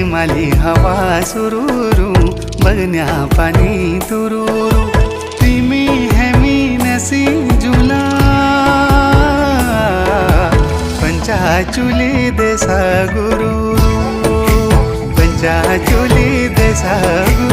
प्रेमाली हवा सुरूरू बगन्या पानी तुरूरू तिमी हेमी नसी जुला पंचाचुली देसा गुरु पंचाचुली देसा गुरु